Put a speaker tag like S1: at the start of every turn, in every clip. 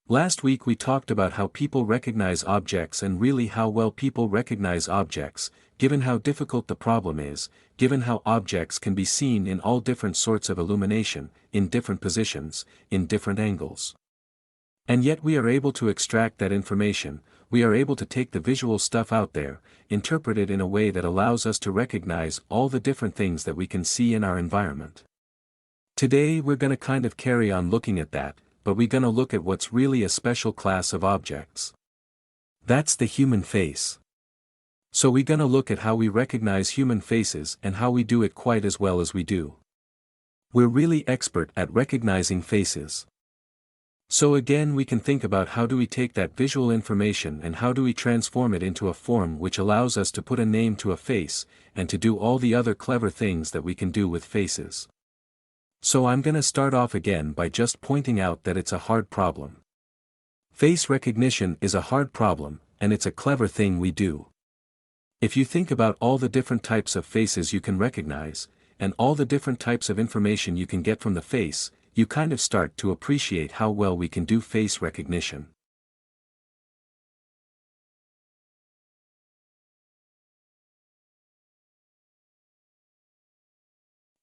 S1: Last week we talked about how people recognize objects and really how well people recognize objects, given how difficult the problem is, given how objects can be seen in all different sorts of illumination, in different positions, in different angles. And yet we are able to extract that information, we are able to take the visual stuff out there, interpret it in a way that allows us to recognize all the different things that we can see in our environment. Today we're gonna kind of carry on looking at that, but we're gonna look at what's really a special class of objects. That's the human face. So we're gonna look at how we recognize human faces and how we do it quite as well as we do. We're really expert at recognizing faces. So again we can think about how do we take that visual information and how do we transform it into a form which allows us to put a name to a face, and to do all the other clever things that we can do with faces. So I'm gonna start off again by just pointing out that it's a hard problem. Face recognition is a hard problem, and it's a clever thing we do. If you think about all the different types of faces you can recognize, and all the different types of information you can get from the face, you kind of start to appreciate how well we can do face recognition.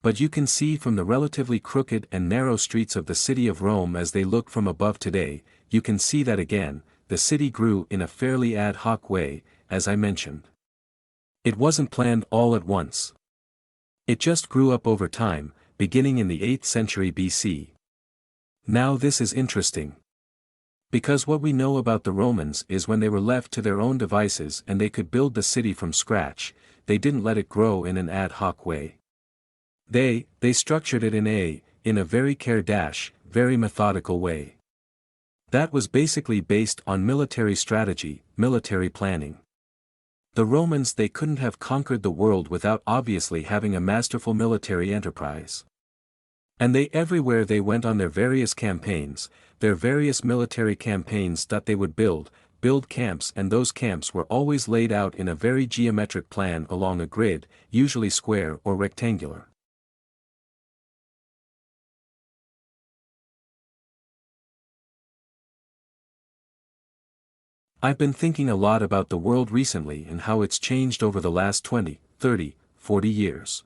S1: But you can see from the relatively crooked and narrow streets of the city of Rome as they look from above today, you can see that again, the city grew in a fairly ad hoc way, as I mentioned. It wasn't planned all at once. It just grew up over time, beginning in the 8th century BC. Now this is interesting. Because what we know about the Romans is when they were left to their own devices and they could build the city from scratch, they didn't let it grow in an ad hoc way. They structured it in a very very methodical way. That was basically based on military strategy, military planning. The Romans, they couldn't have conquered the world without obviously having a masterful military enterprise. And everywhere they went on their various campaigns, their various military campaigns that they would build camps, and those camps were always laid out in a very geometric plan along a grid, usually square or rectangular. I've been thinking a lot about the world recently and how it's changed over the last 20, 30, 40 years.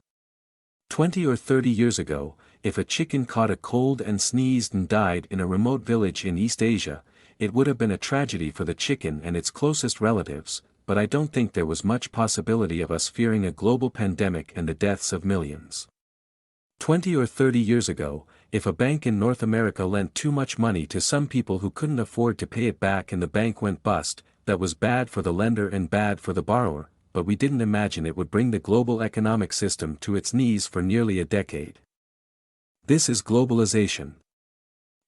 S1: 20 or 30 years ago, if a chicken caught a cold and sneezed and died in a remote village in East Asia, it would have been a tragedy for the chicken and its closest relatives, but I don't think there was much possibility of us fearing a global pandemic and the deaths of millions. 20 or 30 years ago, if a bank in North America lent too much money to some people who couldn't afford to pay it back and the bank went bust, that was bad for the lender and bad for the borrower, but we didn't imagine it would bring the global economic system to its knees for nearly a decade. This is globalization.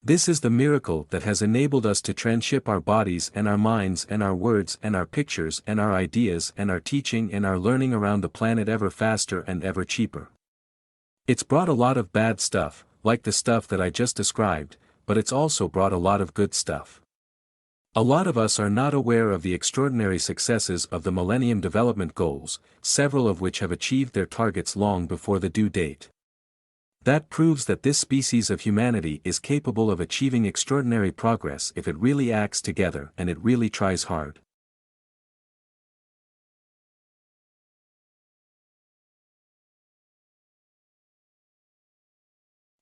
S1: This is the miracle that has enabled us to transship our bodies and our minds and our words and our pictures and our ideas and our teaching and our learning around the planet ever faster and ever cheaper. It's brought a lot of bad stuff, like the stuff that I just described, but it's also brought a lot of good stuff. A lot of us are not aware of the extraordinary successes of the Millennium Development Goals, several of which have achieved their targets long before the due date. That proves that this species of humanity is capable of achieving extraordinary progress if it really acts together and it really tries hard.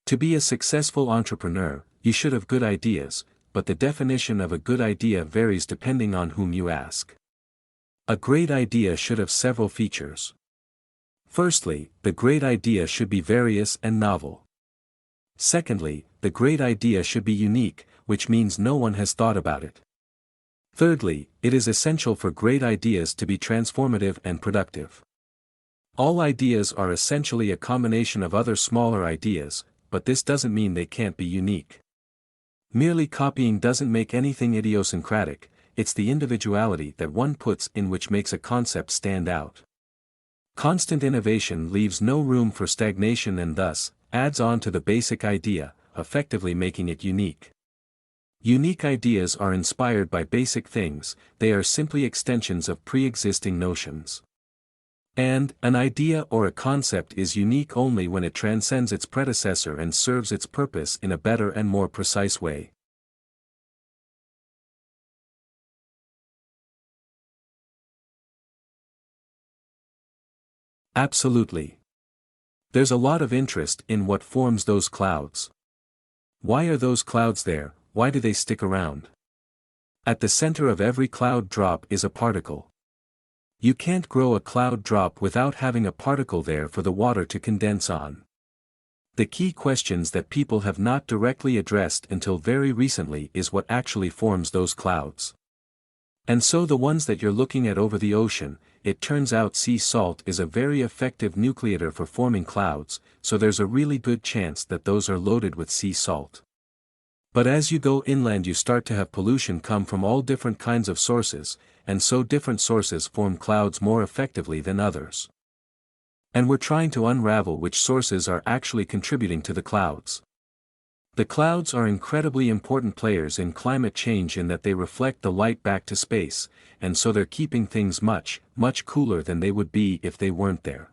S1: To be a successful entrepreneur, you should have good ideas, but the definition of a good idea varies depending on whom you ask. A great idea should have several features. Firstly, the great idea should be various and novel. Secondly, the great idea should be unique, which means no one has thought about it. Thirdly, it is essential for great ideas to be transformative and productive. All ideas are essentially a combination of other smaller ideas, but this doesn't mean they can't be unique. Merely copying doesn't make anything idiosyncratic, it's the individuality that one puts in which makes a concept stand out. Constant innovation leaves no room for stagnation and thus, adds on to the basic idea, effectively making it unique. Unique ideas are inspired by basic things, they are simply extensions of pre-existing notions. And, an idea or a concept is unique only when it transcends its predecessor and serves its purpose in a better and more precise way. Absolutely. There's a lot of interest in what forms those clouds. Why are those clouds there? Why do they stick around? At the center of every cloud drop is a particle. You can't grow a cloud drop without having a particle there for the water to condense on. The key questions that people have not directly addressed until very recently is what actually forms those clouds. And so the ones that you're looking at over the ocean, it turns out sea salt is a very effective nucleator for forming clouds, so there's a really good chance that those are loaded with sea salt. But as you go inland you start to have pollution come from all different kinds of sources, and so different sources form clouds more effectively than others. And we're trying to unravel which sources are actually contributing to the clouds. The clouds are incredibly important players in climate change in that they reflect the light back to space, and so they're keeping things much, much cooler than they would be if they weren't there.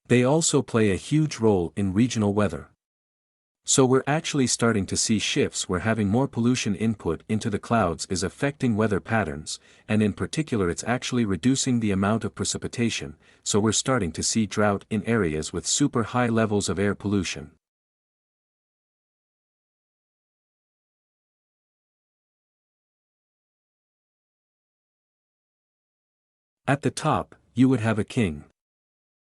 S1: They also play a huge role in regional weather. So we're actually starting to see shifts where having more pollution input into the clouds is affecting weather patterns, and in particular it's actually reducing the amount of precipitation, so we're starting to see drought in areas with super high levels of air pollution. At the top, you would have a king.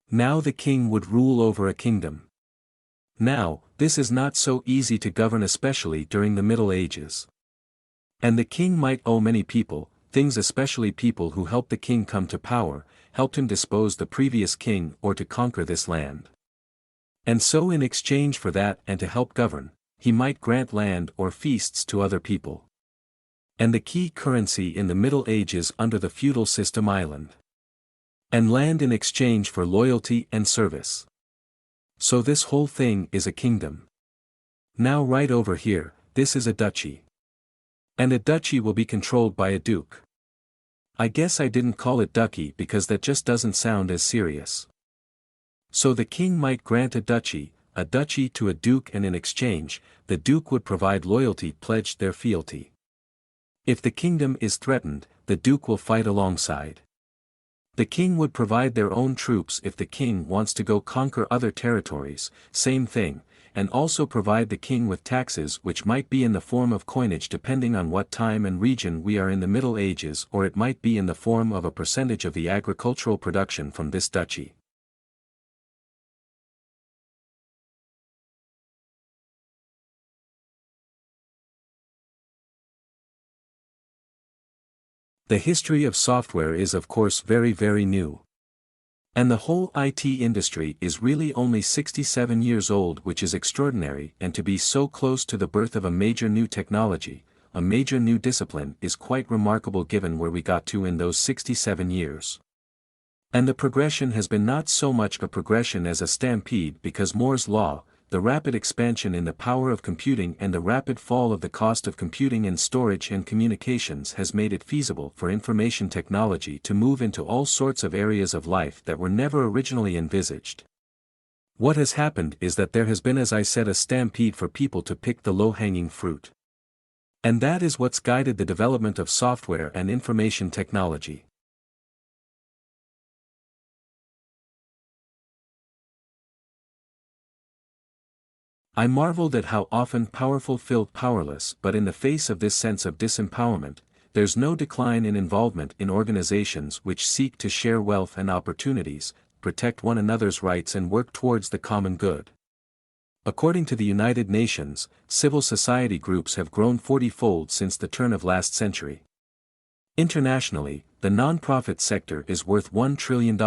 S1: Now the king would rule over a kingdom. Now, this is not so easy to govern, especially during the Middle Ages. And the king might owe many people, things, especially people who helped the king come to power, helped him depose the previous king or to conquer this land. And so in exchange for that and to help govern, he might grant land or feasts to other people. And the key currency in the Middle Ages under the feudal system, island. And land in exchange for loyalty and service. So this whole thing is a kingdom. Now right over here, this is a duchy. And a duchy will be controlled by a duke. I guess I didn't call it duchy because that just doesn't sound as serious. So the king might grant a duchy to a duke, and in exchange, the duke would provide loyalty, pledged their fealty. If the kingdom is threatened, the duke will fight alongside. The king would provide their own troops if the king wants to go conquer other territories, same thing, and also provide the king with taxes, which might be in the form of coinage depending on what time and region we are in the Middle Ages, or it might be in the form of a percentage of the agricultural production from this duchy. The history of software is of course very, very new. And the whole IT industry is really only 67 years old, which is extraordinary, and to be so close to the birth of a major new technology, a major new discipline, is quite remarkable given where we got to in those 67 years. And the progression has been not so much a progression as a stampede, because Moore's law, the rapid expansion in the power of computing and the rapid fall of the cost of computing and storage and communications has made it feasible for information technology to move into all sorts of areas of life that were never originally envisaged. What has happened is that there has been, as I said, a stampede for people to pick the low-hanging fruit. And that is what's guided the development of software and information technology. I marveled at how often powerful feel powerless, but in the face of this sense of disempowerment, there's no decline in involvement in organizations which seek to share wealth and opportunities, protect one another's rights and work towards the common good. According to the United Nations, civil society groups have grown 40-fold since the turn of last century. Internationally, the non-profit sector is worth $1 trillion,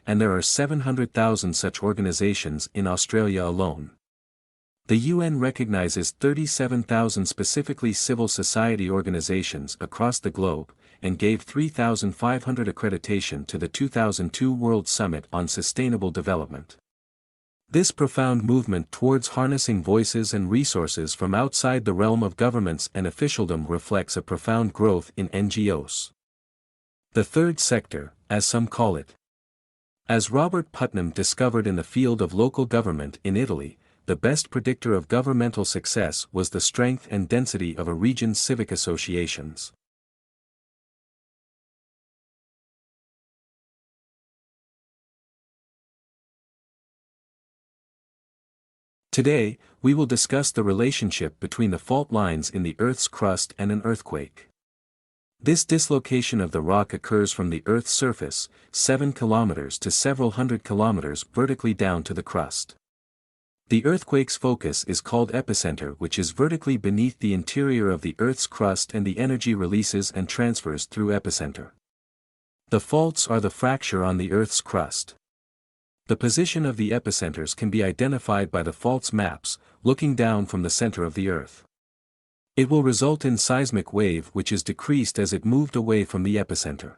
S1: and there are 700,000 such organizations in Australia alone. The UN recognizes 37,000 specifically civil society organizations across the globe, and gave 3,500 accreditation to the 2002 World Summit on Sustainable Development. This profound movement towards harnessing voices and resources from outside the realm of governments and officialdom reflects a profound growth in NGOs. The third sector, as some call it. As Robert Putnam discovered in the field of local government in Italy, the best predictor of governmental success was the strength and density of a region's civic associations. Today, we will discuss the relationship between the fault lines in the Earth's crust and an earthquake. This dislocation of the rock occurs from the Earth's surface, 7 kilometers to several hundred kilometers vertically down to the crust. The earthquake's focus is called epicenter, which is vertically beneath the interior of the Earth's crust, and the energy releases and transfers through epicenter. The faults are the fracture on the Earth's crust. The position of the epicenters can be identified by the faults maps, looking down from the center of the Earth. It will result in seismic wave which is decreased as it moved away from the epicenter.